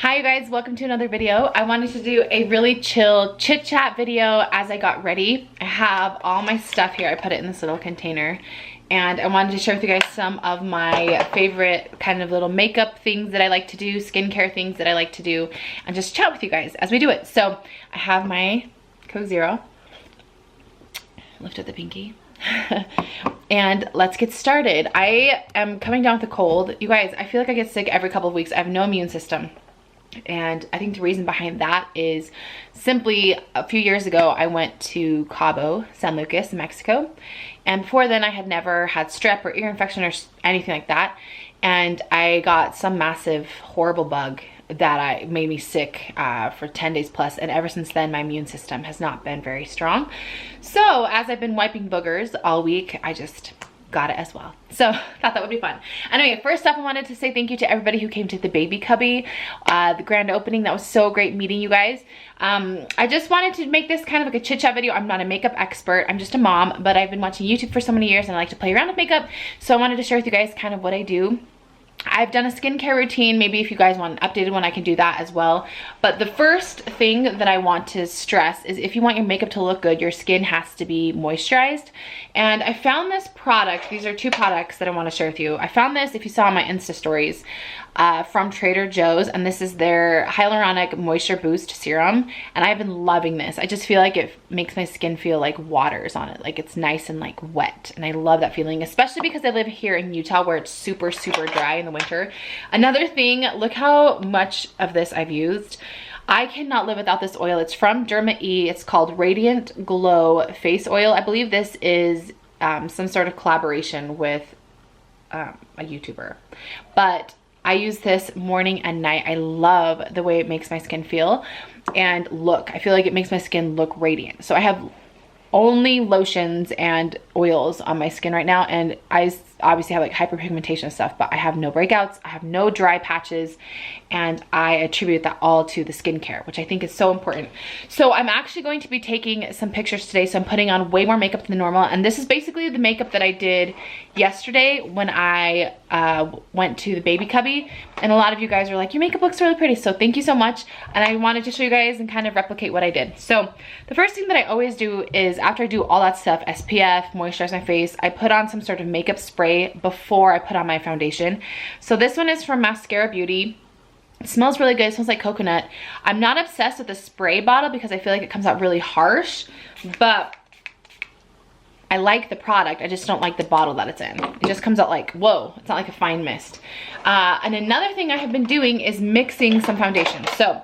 Hi you guys, welcome to another video. I wanted to do a really chill chit chat video as I got ready. I have all my stuff here. I put it in this little container and I wanted to share with you guys some of my favorite kind of little makeup things that I like to do, skincare things that I like to do, and just chat with you guys as we do it. So I have my Coke Zero. Lift up the pinky. And let's get started. I am coming down with a cold. You guys, I feel like I get sick every couple of weeks. I have no immune system. And I think the reason behind that is simply a few years ago, I went to Cabo San Lucas in Mexico. And before then I had never had strep or ear infection or anything like that. And I got some massive horrible bug that made me sick for 10 days plus, and ever since then my immune system has not been very strong. So as I've been wiping boogers all week, I just got it as well. So thought that would be fun. Anyway, first up I wanted to say thank you to everybody who came to the baby cubby, the grand opening. That was so great meeting you guys. I just wanted to make this kind of like a chit chat video. I'm not a makeup expert, I'm just a mom, but I've been watching YouTube for so many years and I like to play around with makeup, so I wanted to share with you guys kind of what I do. I've done a skincare routine. Maybe if you guys want an updated one, I can do that as well. But the first thing that I want to stress is if you want your makeup to look good, your skin has to be moisturized. And I found this product. These are two products that I want to share with you. I found this, if you saw my Insta stories, from Trader Joe's, and this is their Hyaluronic Moisture Boost Serum, and I've been loving this. I just feel like it makes my skin feel like water's on it, like it's nice and like wet, and I love that feeling, especially because I live here in Utah where it's super dry in the winter. Another thing, look how much of this I've used. I cannot live without this oil. It's from Derma. It's called Radiant Glow Face Oil. I believe this is some sort of collaboration with a YouTuber, but I use this morning and night. I love the way it makes my skin feel and look. I feel like it makes my skin look radiant. So I have only lotions and oils on my skin right now, and I obviously have like hyperpigmentation stuff, but I have no breakouts, I have no dry patches, and I attribute that all to the skincare, which I think is so important. So I'm actually going to be taking some pictures today, so I'm putting on way more makeup than normal, and this is basically the makeup that I did yesterday when I went to the baby cubby, and a lot of you guys are like, your makeup looks really pretty, so thank you so much. And I wanted to show you guys and kind of replicate what I did. So the first thing that I always do is after I do all that stuff, SPF, moisturize my face, I put on some sort of makeup spray before I put on my foundation. So this one is from MaskCara Beauty. It smells really good. It smells like coconut. I'm not obsessed with the spray bottle because I feel like it comes out really harsh, but I like the product. I just don't like the bottle that it's in. It just comes out like, whoa, it's not like a fine mist. And another thing I have been doing is mixing some foundation. So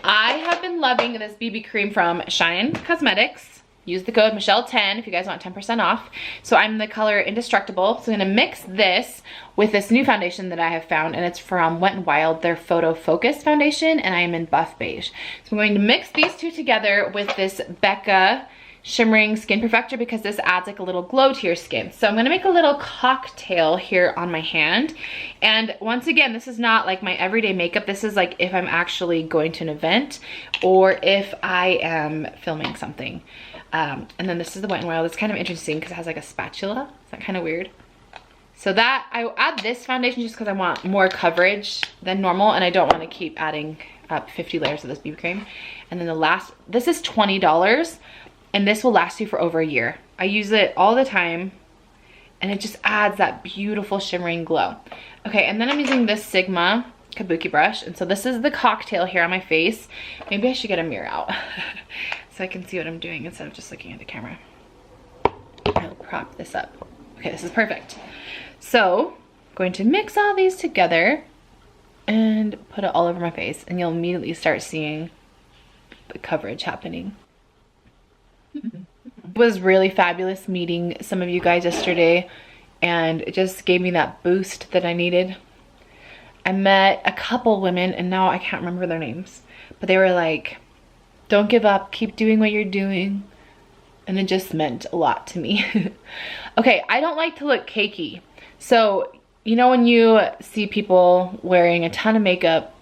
I have been loving this BB cream from Shine Cosmetics. Use the code Michelle10 if you guys want 10% off. So I'm the color Indestructible. So I'm gonna mix this with this new foundation that I have found, and it's from Wet n Wild, their Photo Focus foundation, and I am in Buff Beige. So I'm going to mix these two together with this Becca Shimmering Skin Perfector because this adds like a little glow to your skin. So I'm gonna make a little cocktail here on my hand. And once again, this is not like my everyday makeup. This is like if I'm actually going to an event or if I am filming something. And then this is the Wet n Wild. It's kind of interesting because it has like a spatula. Is that kind of weird? So that, I add this foundation just because I want more coverage than normal, and I don't want to keep adding up 50 layers of this BB cream. And then the last, this is $20, and this will last you for over a year. I use it all the time, and it just adds that beautiful shimmering glow. Okay, and then I'm using this Sigma Kabuki brush, and so this is the cocktail here on my face. Maybe I should get a mirror out so I can see what I'm doing instead of just looking at the camera. I'll prop this up. Okay, this is perfect. So I'm going to mix all these together and put it all over my face, and you'll immediately start seeing the coverage happening. It was really fabulous meeting some of you guys yesterday, and it just gave me that boost that I needed. I met a couple women, and now I can't remember their names, but they were like, don't give up, keep doing what you're doing. And it just meant a lot to me. Okay, I don't like to look cakey. So, you know when you see people wearing a ton of makeup,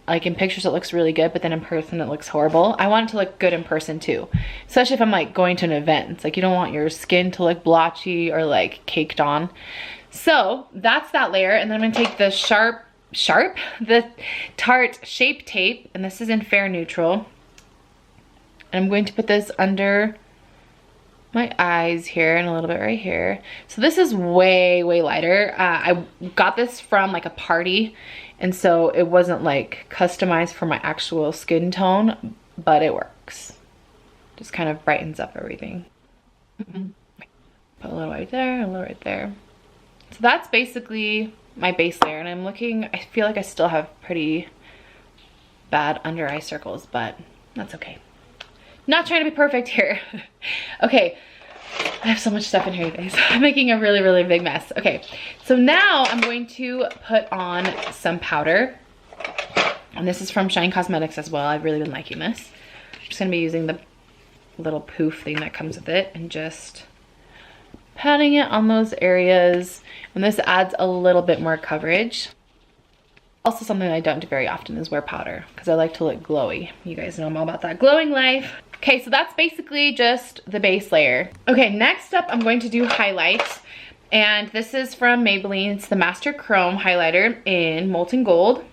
like in pictures it looks really good, but then in person it looks horrible? I want it to look good in person too. Especially if I'm like going to an event. It's like you don't want your skin to look blotchy or like caked on. So that's that layer, and then I'm gonna take the sharp sharp. The Tarte Shape Tape, and this is in Fair Neutral. And I'm going to put this under my eyes here and a little bit right here. So this is way, way lighter. I got this from like a party, and so it wasn't like customized for my actual skin tone, but it works. Just kind of brightens up everything. Put a little right there, a little right there. So that's basically my base layer, and I'm looking, I feel like I still have pretty bad under eye circles, but that's okay. Not trying to be perfect here. Okay, I have so much stuff in here, you guys. I'm making a really, really big mess. Okay, so now I'm going to put on some powder. And this is from Shine Cosmetics as well. I've really been liking this. I'm just gonna be using the little poof thing that comes with it and just patting it on those areas. And this adds a little bit more coverage. Also, something I don't do very often is wear powder because I like to look glowy. You guys know I'm all about that glowing life. Okay, so that's basically just the base layer. Okay, next up I'm going to do highlights. And this is from Maybelline. It's the Master Chrome highlighter in Molten Gold.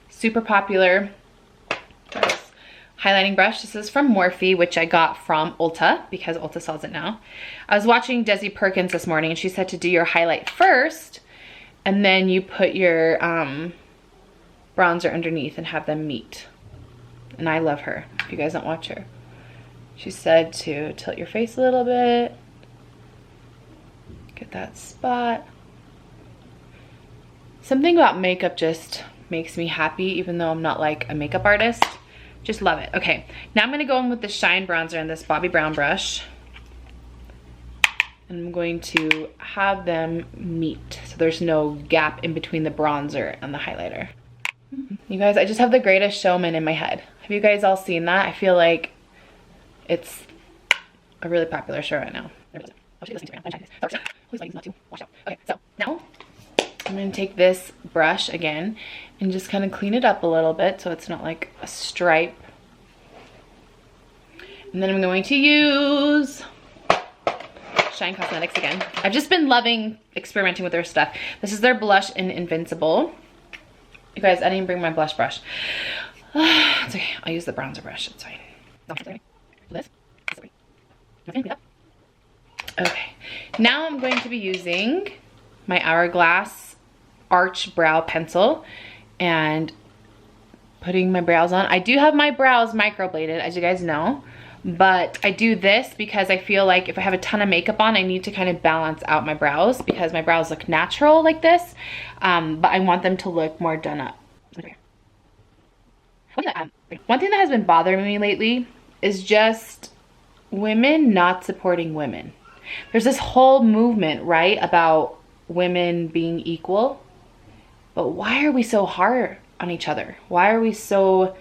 Super popular highlighting brush. This is from Morphe, which I got from Ulta because Ulta sells it now. I was watching Desi Perkins this morning and she said to do your highlight first and then you put your bronzer underneath and have them meet. And I love her, if you guys don't watch her. She said to tilt your face a little bit, get that spot. Something about makeup just makes me happy, even though I'm not like a makeup artist. Just love it. Okay, now I'm gonna go in with the Shine bronzer and this Bobbi Brown brush. And I'm going to have them meet, so there's no gap in between the bronzer and the highlighter. You guys, I just have The Greatest Showman in my head. Have you guys all seen that? I feel like it's a really popular show right now. Okay, so now I'm gonna take this brush again and just kind of clean it up a little bit so it's not like a stripe. And then I'm going to use Shine Cosmetics again. I've just been loving experimenting with their stuff. This is their blush in Invincible. You guys, I didn't bring my blush brush. It's okay, I'll use the bronzer brush, it's fine. Okay, now I'm going to be using my Hourglass Arch Brow Pencil and putting my brows on. I do have my brows microbladed, as you guys know, but I do this because I feel like if I have a ton of makeup on, I need to kind of balance out my brows because my brows look natural like this, but I want them to look more done up. One thing that has been bothering me lately is just women not supporting women. There's this whole movement, right, about women being equal, but why are we so hard on each other? Why are we so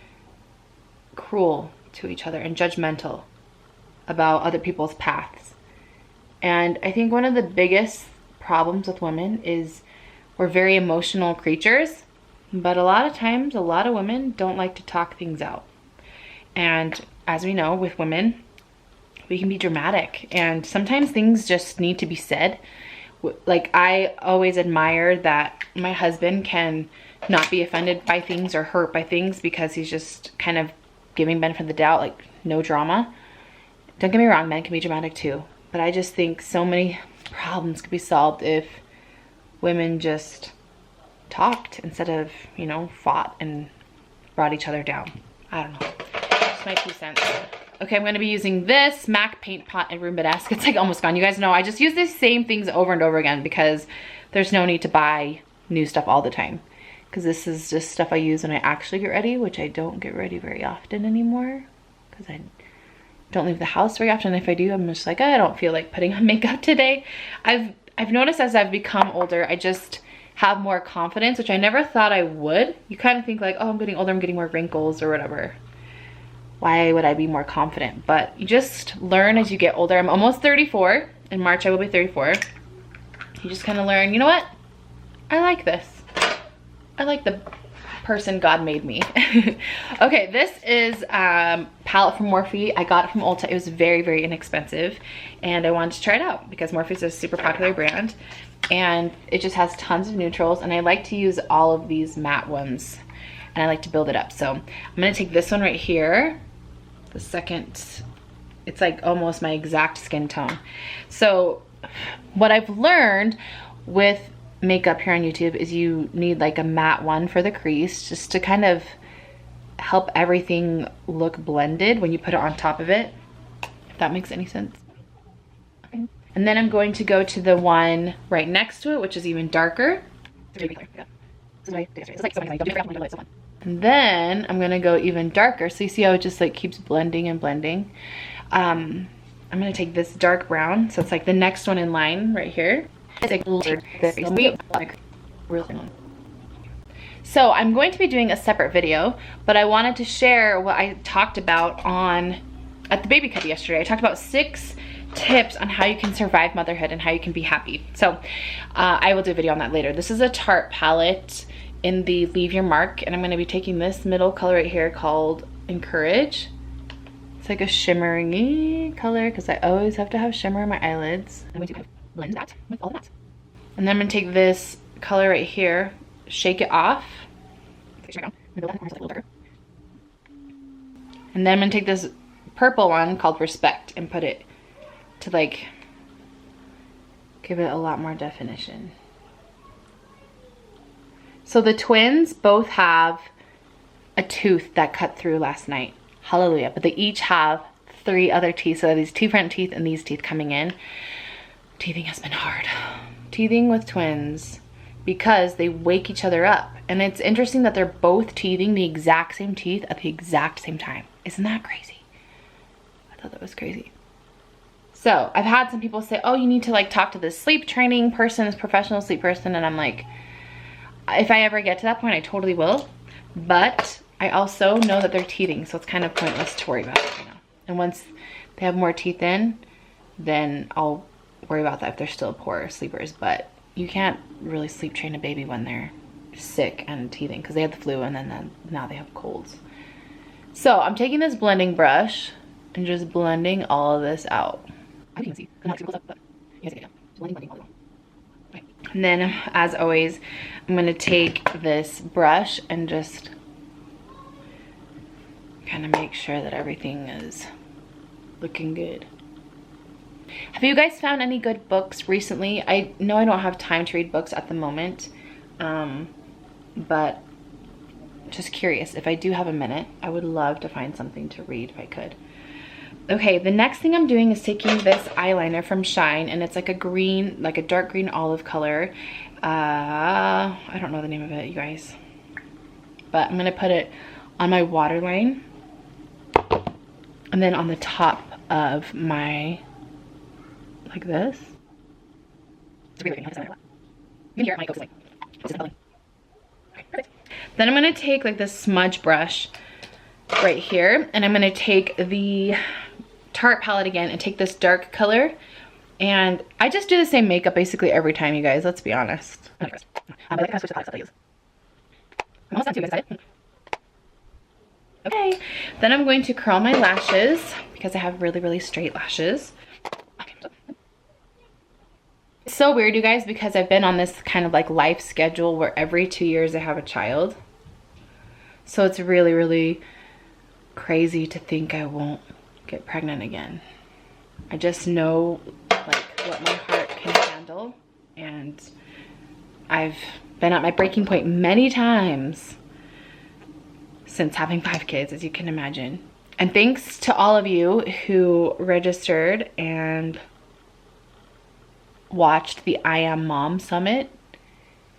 cruel to each other and judgmental about other people's paths? And I think one of the biggest problems with women is we're very emotional creatures, but a lot of times a lot of women don't like to talk things out. And as we know, with women, we can be dramatic and sometimes things just need to be said. Like, I always admire that my husband can not be offended by things or hurt by things because he's just kind of giving benefit of the doubt, like no drama. Don't get me wrong, men can be dramatic too, but I just think so many problems could be solved if women just talked instead of, you know, fought and brought each other down. I don't know, just my 2 cents. Okay, I'm gonna be using this MAC Paint Pot and rubenesque. It's like almost gone. You guys know I just use the same things over and over again because there's no need to buy new stuff all the time. Because this is just stuff I use when I actually get ready, which I don't get ready very often anymore. Because I don't leave the house very often. If I do, I'm just like, I don't feel like putting on makeup today. I've noticed as I've become older, I just have more confidence, which I never thought I would. You kind of think like, oh, I'm getting older, I'm getting more wrinkles or whatever. Why would I be more confident? But you just learn as you get older. I'm almost 34. In March, I will be 34. You just kind of learn, you know what? I like this. I like the person God made me. Okay, this is palette from Morphe. I got it from Ulta. It was very, very inexpensive, and I wanted to try it out because Morphe is a super popular brand, and it just has tons of neutrals, and I like to use all of these matte ones, and I like to build it up. So I'm gonna take this one right here, the second, it's like almost my exact skin tone. So what I've learned with makeup here on YouTube is you need like a matte one for the crease, just to kind of help everything look blended when you put it on top of it, if that makes any sense. Okay. And then I'm going to go to the one right next to it, which is even darker. And then I'm gonna go even darker, so you see how it just like keeps blending and blending. I'm gonna take this dark brown, so it's like the next one in line right here. So I'm going to be doing a separate video, but I wanted to share what I talked about at the baby cup yesterday. I talked about 6 tips on how you can survive motherhood and how you can be happy. So I will do a video on that later. This is a Tarte palette in the Leave Your Mark, and I'm going to be taking this middle color right here called Encourage. It's like a shimmering color because I always have to have shimmer in my eyelids. I'm going to blend that with all of that. And then I'm going to take this color right here, shake it off. And then I'm going to take this purple one called Respect and put it to like give it a lot more definition. So the twins both have a tooth that cut through last night. Hallelujah. But they each have 3 other teeth. So these 2 front teeth and these teeth coming in. Teething has been hard. Teething with twins because they wake each other up. And it's interesting that they're both teething the exact same teeth at the exact same time. Isn't that crazy? I thought that was crazy. So I've had some people say, oh, you need to like talk to this sleep training person, this professional sleep person. And I'm like, if I ever get to that point, I totally will. But I also know that they're teething, so it's kind of pointless to worry about it, you know. And once they have more teeth in, then I'll worry about that if they're still poor sleepers. But you can't really sleep train a baby when they're sick and teething, because they had the flu and then now they have colds. So I'm taking this blending brush and just blending all of this out. I can see, I'm not super close up, but you guys get it. Blending all the way. And then, as always, I'm going to take this brush and just kind of make sure that everything is looking good. Have you guys found any good books recently? I know I don't have time to read books at the moment, but just curious. If I do have a minute, I would love to find something to read if I could. Okay, the next thing I'm doing is taking this eyeliner from Shine, and it's like a green, like a dark green olive color. I don't know the name of it, you guys. But I'm gonna put it on my waterline, and then on the top of my, like this. Then I'm gonna take like this smudge brush right here, and I'm gonna take the Tarte palette again and take this dark color, and I just do the same makeup basically every time, you guys, let's be honest. I like to switch the palettes that I use. I'm almost done too, guys. Okay, then I'm going to curl my lashes because I have really, really straight lashes. It's so weird, you guys, because I've been on this kind of like life schedule where every 2 years I have a child. So it's really, really crazy to think I won't get pregnant again. I just know like what my heart can handle, and I've been at my breaking point many times since having 5 kids, as you can imagine. And thanks to all of you who registered and watched the I Am Mom Summit.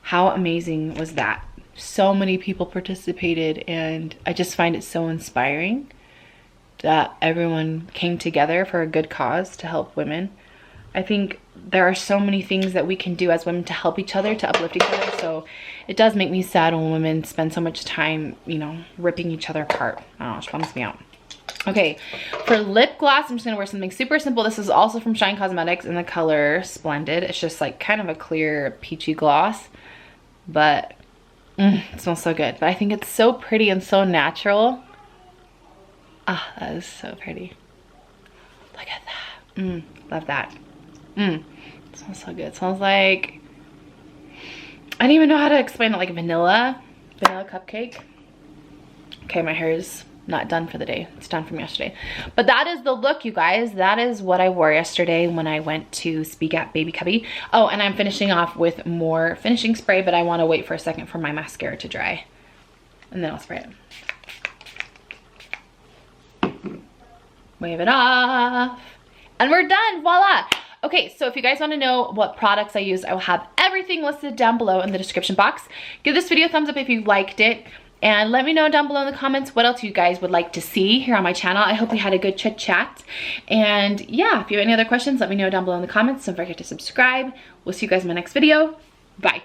How amazing was that? So many people participated, and I just find it so inspiring that everyone came together for a good cause to help women. I think there are so many things that we can do as women to help each other, to uplift each other. So it does make me sad when women spend so much time, you know, ripping each other apart. I don't know, it bums me out. Okay, for lip gloss, I'm just gonna wear something super simple. This is also from Shine Cosmetics in the color Splendid. It's just like kind of a clear peachy gloss, but It smells so good, but I think it's so pretty and so natural. Ah, that is so pretty. Look at that. Love that. It smells so good. It smells like, I don't even know how to explain it, like vanilla cupcake. Okay, my hair is not done for the day. It's done from yesterday. But that is the look, you guys. That is what I wore yesterday when I went to speak at Baby Cubby. Oh, and I'm finishing off with more finishing spray, but I want to wait for a second for my mascara to dry. And then I'll spray it. Wave it off. And we're done. Voila. Okay, so if you guys want to know what products I use, I will have everything listed down below in the description box. Give this video a thumbs up if you liked it. And let me know down below in the comments what else you guys would like to see here on my channel. I hope we had a good chit chat. And yeah, if you have any other questions, let me know down below in the comments. Don't forget to subscribe. We'll see you guys in my next video. Bye.